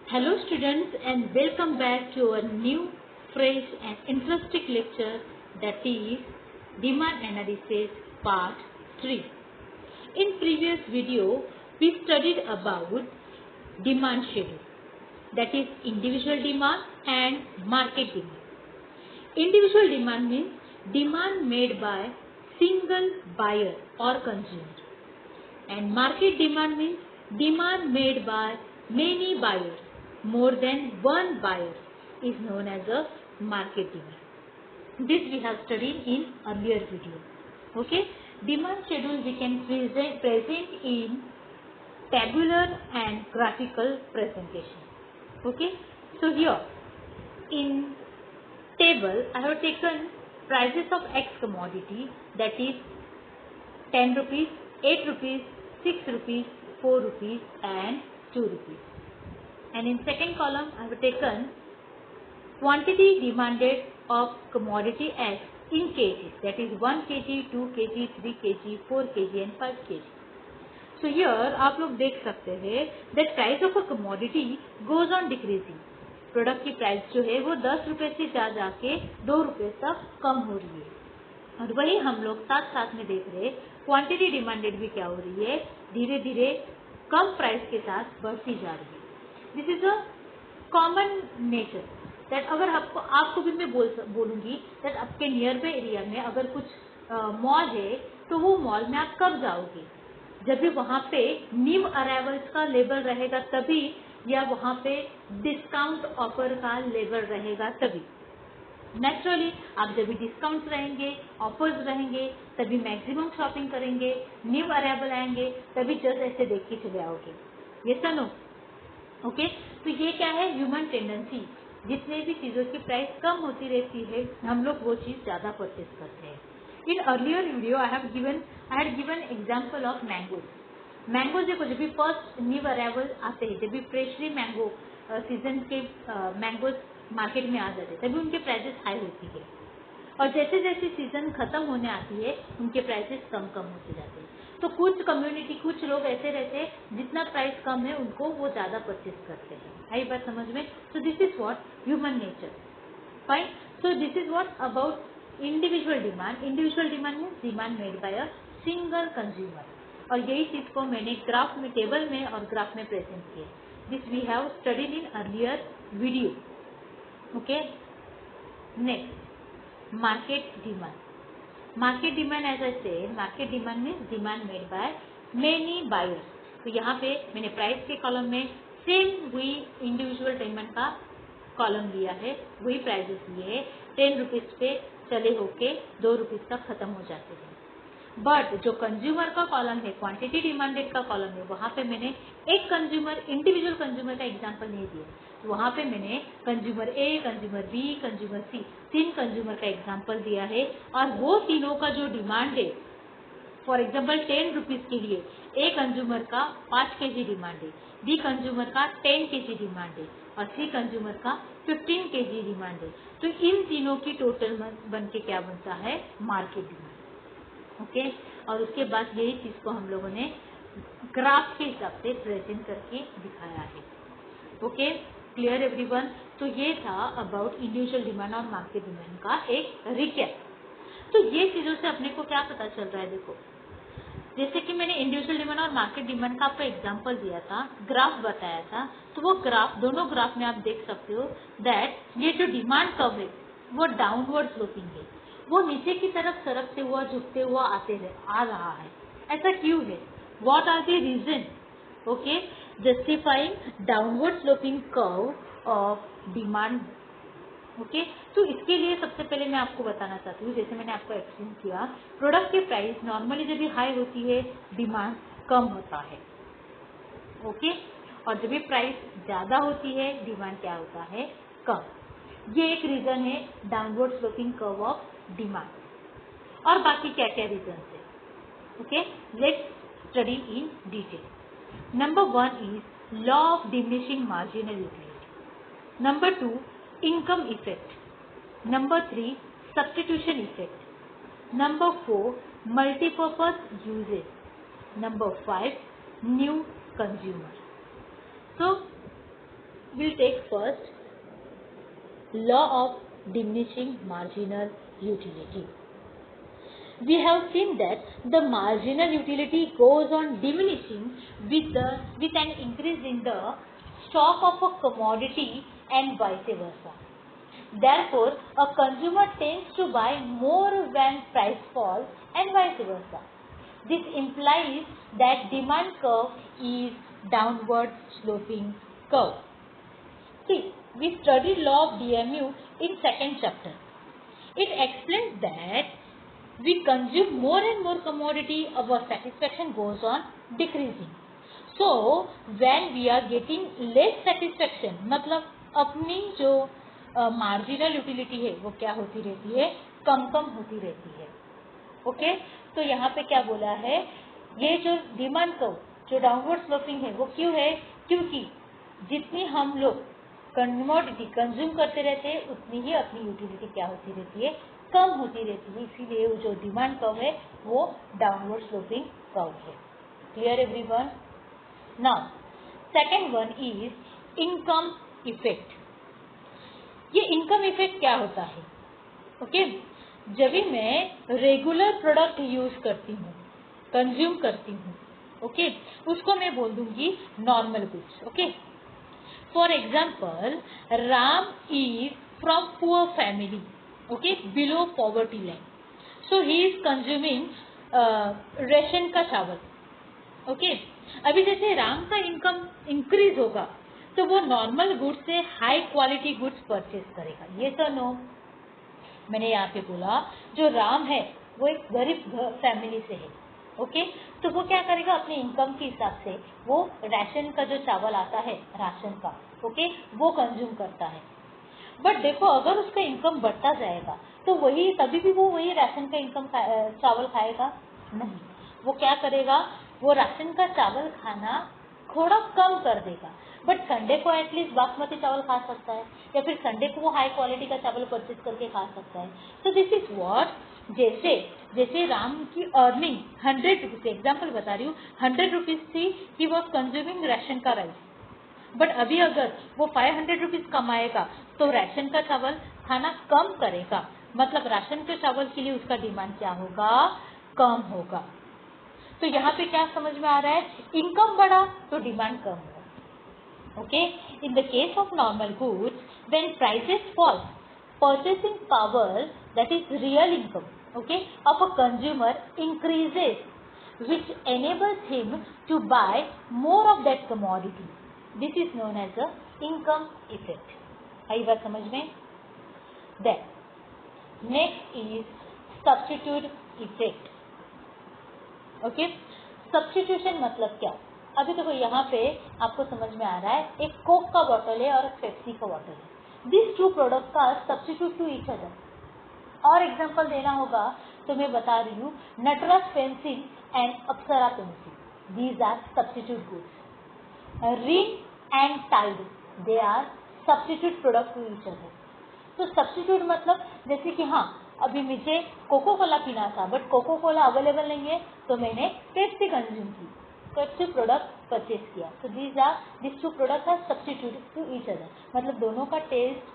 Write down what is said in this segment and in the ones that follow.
Hello students and welcome back to our new, fresh and interesting lecture, that is Demand Analysis Part 3. In previous video, we studied about demand schedule, that is individual demand and market demand. Individual demand means demand made by single buyer or consumer, and market demand means demand made by many buyers. More than one buyer is known as a market demand. This we have studied in earlier video. Okay, demand schedule we can present in tabular and graphical presentation. Okay, so here in table I have taken prices of X commodity, that is 10 rupees, 8 rupees, 6 rupees, 4 rupees and 2 rupees. And in second column I have taken quantity demanded of commodity X in kg, that is 1 kg, 2 kg, 3 kg, 4 kg and 5 kg. So here आप लोग देख सकते हैं that price of a commodity goes on decreasing. Product की price जो है वो 10 रुपए से जाके 2 रुपए तक कम हो रही है, और वही हम लोग साथ साथ में देख रहे हैं क्वांटिटी डिमांडेड भी क्या हो रही है, धीरे धीरे कम प्राइस के साथ बढ़ती जा रही है. This is a common nature that अगर आपको भी मैं बोलूँगी दैट आपके नियर बाय एरिया में अगर कुछ मॉल है तो वो मॉल में आप कब जाओगे, जब भी वहाँ पे न्यू अराइवल्स का लेबल रहेगा तभी, या वहाँ पे डिस्काउंट ऑफर का लेबल रहेगा तभी. नेचुरली आप जब भी डिस्काउंट्स रहेंगे, ऑफर्स रहेंगे, तभी मैक्सिमम शॉपिंग करेंगे. न्यू अराइवल आएंगे तभी जस्ट ऐसे देख के चले आओगे. ये सुनो. ओके, तो ये क्या है, ह्यूमन टेंडेंसी. जितने भी चीज़ों की प्राइस कम होती रहती है हम लोग वो चीज़ ज़्यादा परचेज करते हैं. इन earlier video I had given example of mangoes. Mangoes देखो, जब भी फर्स्ट न्यू अराइवल आते हैं, जब भी फ्रेशली मैंगो सीजन के मैंगोज मार्केट में आ जाते हैं तभी उनके प्राइसेस हाई होती है, और जैसे जैसे सीजन खत्म होने आती है उनके प्राइसेस कम होते जाते हैं. तो कुछ कम्युनिटी, कुछ लोग ऐसे रहते हैं जितना प्राइस कम है उनको वो ज़्यादा परचेज करते हैं. आई बात समझ में? So this is what human nature. Fine. So this is what about individual demand. Individual demand means demand made bye a single consumer, और यही चीज़ को मैंने ग्राफ में, टेबल में और ग्राफ में प्रेजेंट किया. This we have studied in earlier video. Okay, next market demand. Market demand as I said, market demand means demand made by many buyers. तो यहाँ पे मैंने प्राइस के कॉलम में सेम वही इंडिविजुअल डिमांड का कॉलम लिया है, वही प्राइजेस लिए है. 10 रुपीज़ पे चले होके 2 रुपीज़ तक खत्म हो जाते हैं. बट जो कंज्यूमर का कॉलम है, क्वांटिटी डिमांडेड का कॉलम है, वहाँ पे मैंने एक कंज्यूमर, इंडिविजुअल कंज्यूमर का एग्जांपल नहीं दिया. तो वहाँ पे मैंने consumer A, consumer B, consumer C, 3 consumer का एग्जांपल दिया है, और वो तीनों का जो डिमांड है, फॉर एग्जाम्पल 10 रुपीज़ के लिए ए कंज्यूमर का 5 kg डिमांड है, बी कंज्यूमर का 10 kg डिमांड है, और सी कंज्यूमर का 15 kg डिमांड है. तो इन तीनों की टोटल बन के क्या बनता है, मार्केट डिमांड. ओके, और उसके बाद यही चीज़ को हम लोगों ने ग्राफ के हिसाब से प्रेजेंट करके दिखाया है. Okay, clear everyone? तो ये था अबाउट इंडिविजुअल डिमांड और मार्केट डिमांड का एक रिकैप. तो ये चीज़ों से अपने को क्या पता चल रहा है, देखो जैसे कि मैंने इंडिविजुअल डिमांड और मार्केट डिमांड का आपको एग्जांपल दिया था, ग्राफ बताया था, तो वो ग्राफ, दोनों ग्राफ में आप देख सकते हो दैट ये जो डिमांड कर्व है वो डाउनवर्ड स्लोपिंग है, वो नीचे की तरफ सरकते हुआ, झुकते हुआ आ रहा है. ऐसा क्यों है? What are the reason? Okay, justifying downward sloping curve of demand. Okay, तो इसके लिए सबसे पहले मैं आपको बताना चाहती हूँ, जैसे मैंने आपको एक्सप्लेन किया, प्रोडक्ट की प्राइस नॉर्मली जब भी हाई होती है डिमांड कम होता है. ओके, और जब भी प्राइस ज़्यादा होती है डिमांड क्या होता है, कम. ये एक रीज़न है downward sloping curve of demand. और बाकी क्या क्या रीजन है, okay, let's study in detail. Number 1 is law of diminishing marginal utility. Number 2 income effect. Number 3 substitution effect. Number 4 multipurpose usage. Number 5 new consumer. So we'll take first law of diminishing marginal utility. We have seen that the marginal utility goes on diminishing with an increase in the stock of a commodity and vice versa. Therefore, a consumer tends to buy more when price falls and vice versa. This implies that demand curve is downward sloping curve. See, we studied law of DMU in second chapter. It explains that we consume more and more commodity, our satisfaction goes on decreasing. So, when we are getting less satisfaction, मतलब अपनी जो marginal utility है वो क्या होती रहती है, कम कम होती रहती है. ओके, तो यहाँ पे क्या बोला है, ये जो डिमांड कर्व जो डाउनवर्ड स्लोपिंग है वो क्यों है, क्योंकि जितनी हम लोग कमोडिटी कंज्यूम करते रहते हैं उतनी ही अपनी यूटिलिटी क्या होती रहती है, कम होती रहती है. इसीलिए वो जो डिमांड कर्व है वो डाउनवर्ड स्लोपिंग कर्व है. Clear everyone? Now second one is income effect. ये इनकम इफेक्ट क्या होता है? ओके, जब भी मैं रेगुलर प्रोडक्ट यूज करती हूँ, कंज्यूम करती हूँ, ओके, उसको मैं बोल दूंगी normal goods. Okay, for example, Ram is from poor family, okay, below poverty line, so he is consuming ration का चावल. ओके, अभी जैसे राम का इनकम इंक्रीज होगा तो वो नॉर्मल गुड्स से हाई क्वालिटी गुड्स परचेज करेगा. ये तो नो, मैंने यहाँ पे बोला जो राम है वो एक गरीब फैमिली से है. ओके, तो वो क्या करेगा, अपने इनकम के हिसाब से वो राशन का जो चावल आता है राशन का, ओके, वो कंज्यूम करता है. बट देखो, अगर उसका इनकम बढ़ता जाएगा तो वही तभी भी वो वही राशन का इनकम चावल खाएगा? नहीं, वो क्या करेगा, वो राशन का चावल खाना थोड़ा कम कर देगा. बट संडे को एटलीस्ट बासमती चावल खा सकता है, या फिर संडे को वो हाई क्वालिटी का चावल परचेज करके खा सकता है. तो दिस इज व्हाट, जैसे जैसे राम की अर्निंग 100 रुपीज, एग्जाम्पल बता रही हूँ, 100 रुपीज थी, ही वॉज कंज्यूमिंग राशन का राइस. बट अभी अगर वो 500 रुपीज कमाएगा तो राशन का चावल खाना कम करेगा, मतलब राशन के चावल के लिए उसका डिमांड क्या होगा, कम होगा. तो यहाँ पे क्या समझ में आ रहा है, इनकम बढ़ा तो डिमांड कम होगा. Okay, in the case of normal goods, when prices fall, purchasing power, that is real income, okay, of a consumer increases, which enables him to buy more of that commodity. This is known as a income effect. आई बात समझ में? Then next is substitute effect. Okay, substitution मतलब क्या? अभी देखो यहाँ पे आपको समझ में आ रहा है, एक कोक का बॉटल है और एक पेप्सी का बॉटल है. This two product are substitute to each other. और एग्जांपल देना होगा तो मैं बता रही हूँ, Natraj pencil and Apsara pencil, these are substitute goods. Rin and Tide, they are substitute product to each other. तो सब्स्टिट्यूट मतलब जैसे कि हाँ, अभी मुझे कोको कोला पीना था बट कोको कोला अवेलेबल नहीं है तो मैंने पेप्सी कंज्यूम की, पेप्सी प्रोडक्ट परचेज किया. तो this two product are substitute to each other. मतलब दोनों का टेस्ट,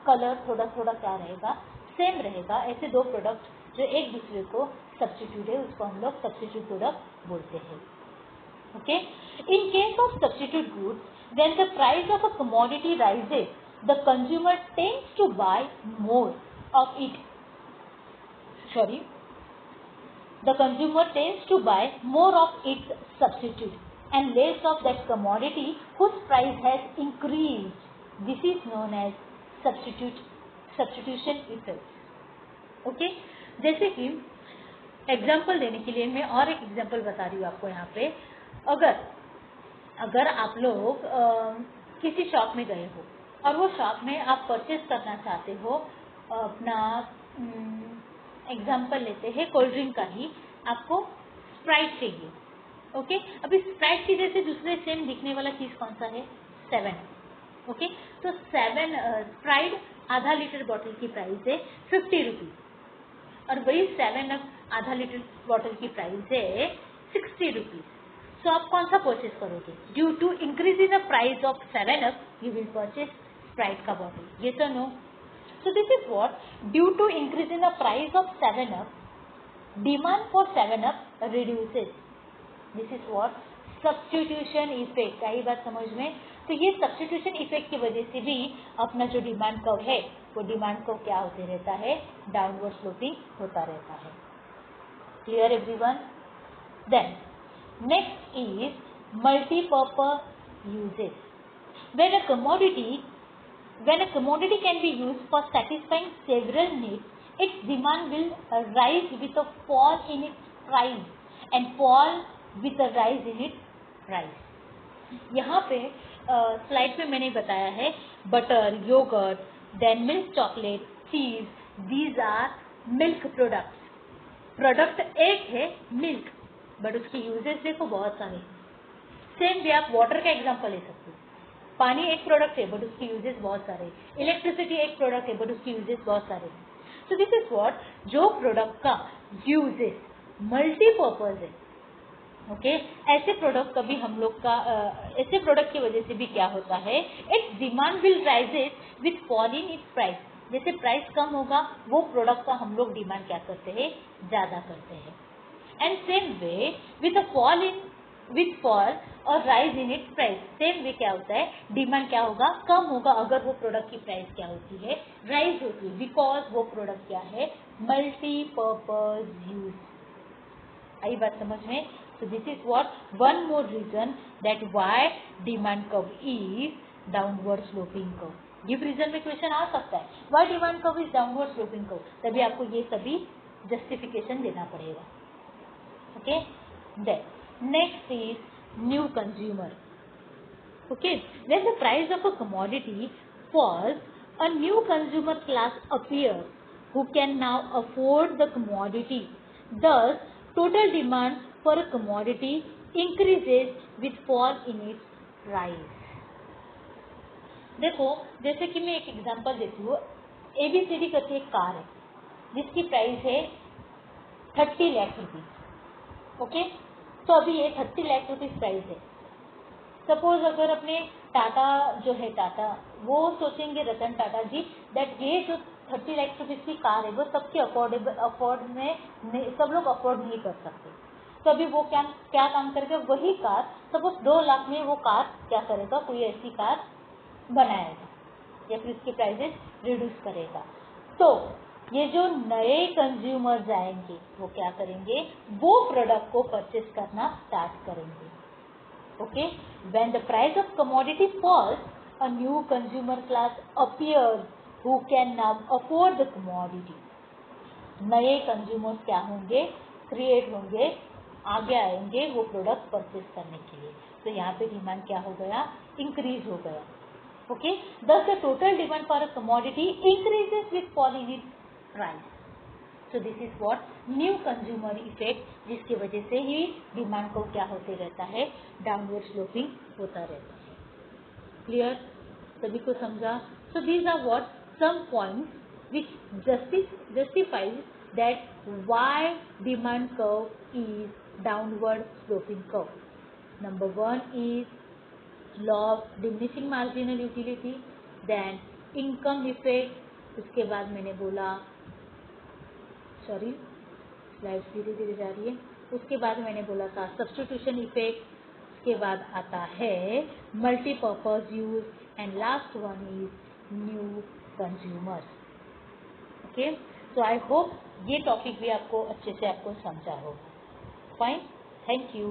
कलर थोड़ा थोड़ा क्या रहेगा, सेम रहेगा. ऐसे दो प्रोडक्ट जो एक दूसरे को सब्स्टिट्यूट है उसको हम लोग सब्स्टिट्यूट प्रोडक्ट बोलते हैं. Okay, in case of substitute goods, when the price of a commodity rises, the consumer tends to buy more of it. Sorry, the consumer tends to buy more of its substitute and less of that commodity whose price has increased. This is known as substitution effect. Okay, जैसे कि example देने के लिए मैं और एक example बता रही हूँ आपको यहाँ पे. अगर आप लोग किसी शॉप में गए हो और वो शॉप में आप परचेज करना चाहते हो, अपना एग्जाम्पल लेते हैं कोल्ड ड्रिंक का ही, आपको स्प्राइट चाहिए. ओके, अभी स्प्राइट की जैसे दूसरे सेम दिखने वाला चीज कौन सा है, 7. ओके, तो 7 स्प्राइट आधा लीटर बॉटल की प्राइस है 50 रुपीज, और वही 7 आधा लीटर बॉटल की प्राइस है 60 रुपीज. सो आप कौन सा परचेज करोगे? Due to increase in the price of 7 Up you will purchase Sprite का bottle, yes or no? So this is what, due to increase in the price of 7 Up, demand for 7 Up reduces. This is what substitution effect. आई बात समझ में? तो ये substitution effect की वजह से भी अपना जो डिमांड कर्व है वो डिमांड कर्व क्या होते रहता है? डाउनवर्ड स्लोपिंग होता रहता है। Clear everyone? Then next is multipurpose uses. When a commodity can be used for satisfying several needs, its demand will rise with a fall in its price and fall with a rise in its price. यहाँ पे slide में मैंने बताया है butter, yogurt, then milk chocolate, cheese, these are milk products. Product एक है milk, but उसकी uses देखो बहुत सारे। सेम वे आप वाटर का एग्जांपल ले सकते हो। पानी एक प्रोडक्ट है बट उसकी यूजेस बहुत सारे। इलेक्ट्रिसिटी एक प्रोडक्ट है बट उसकी यूजेस बहुत सारे। सो दिस इज व्हाट, जो प्रोडक्ट का यूजेस मल्टीपर्पज है, ओके ऐसे प्रोडक्ट कभी हम लोग का ऐसे प्रोडक्ट की वजह से भी क्या होता है, it's demand will rises with fall in its price. जैसे प्राइस कम होगा वो प्रोडक्ट का हम लोग डिमांड क्या करते हैं? ज्यादा करते हैं। And same way with fall और rise in its price, same way क्या होता है? डिमांड क्या होगा? कम होगा अगर वो प्रोडक्ट की प्राइस क्या होती है? राइज होती है, बिकॉज वो प्रोडक्ट क्या है? Multipurpose use. आई बात समझ में? So this is what one more reason that why demand curve is downward sloping curve. Give reason में क्वेश्चन आ सकता है, why demand curve is downward sloping curve, तभी आपको ये सभी जस्टिफिकेशन देना पड़ेगा। Okay, then next is new consumer. Okay, when the price of a commodity falls, a new consumer class appears who can now afford the commodity. Thus, total demand for a commodity increases with fall in its price. देखो, जैसे कि मैं एक example देती हूँ, ABCD करके एक car है जिसकी प्राइस है 30 लाख रुपीज। ओके, तो अभी ये 30 लाख रुपीज प्राइस है। सपोज अगर अपने टाटा जो है टाटा, वो सोचेंगे रतन टाटा जी दैट ये जो 30 लाख रुपीज की कार है वो सबके सब लोग अफोर्ड नहीं कर सकते। तो अभी वो क्या काम करेगा? वही कार सपोज 2 लाख में वो कार क्या करेगा? कोई ऐसी कार बनाएगा या फिर उसकी प्राइसेस रिड्यूस करेगा। तो ये जो नए कंज्यूमर जाएंगे वो क्या करेंगे? वो प्रोडक्ट को परचेस करना स्टार्ट करेंगे। Okay, when the price of commodity falls, a new consumer class appears who can now afford the commodity. नए कंज्यूमर्स क्या होंगे? क्रिएट होंगे, आगे आएंगे वो प्रोडक्ट परचेस करने के लिए। तो यहाँ पे डिमांड क्या हो गया? इंक्रीज हो गया। Okay, thus the total demand for a commodity increases with fall in its price. So this is what new consumer effect, जिसकी वजह से ही डिमांड को क्या होते रहता है? डाउनवर्ड स्लोपिंग होता रहता है। क्लियर? सभी को समझा? So these are what some points which justifies that why demand curve is downward sloping curve. Number 1 is law of diminishing marginal utility, then income effect, उसके बाद मैंने बोला स्लाइड धीरे धीरे जा रही है, उसके बाद मैंने बोला था सब्स्टिट्यूशन इफेक्ट, उसके बाद आता है multipurpose use and last one is new consumers. Okay, so I hope ये टॉपिक भी आपको अच्छे से आपको समझा होगा। Fine, thank you.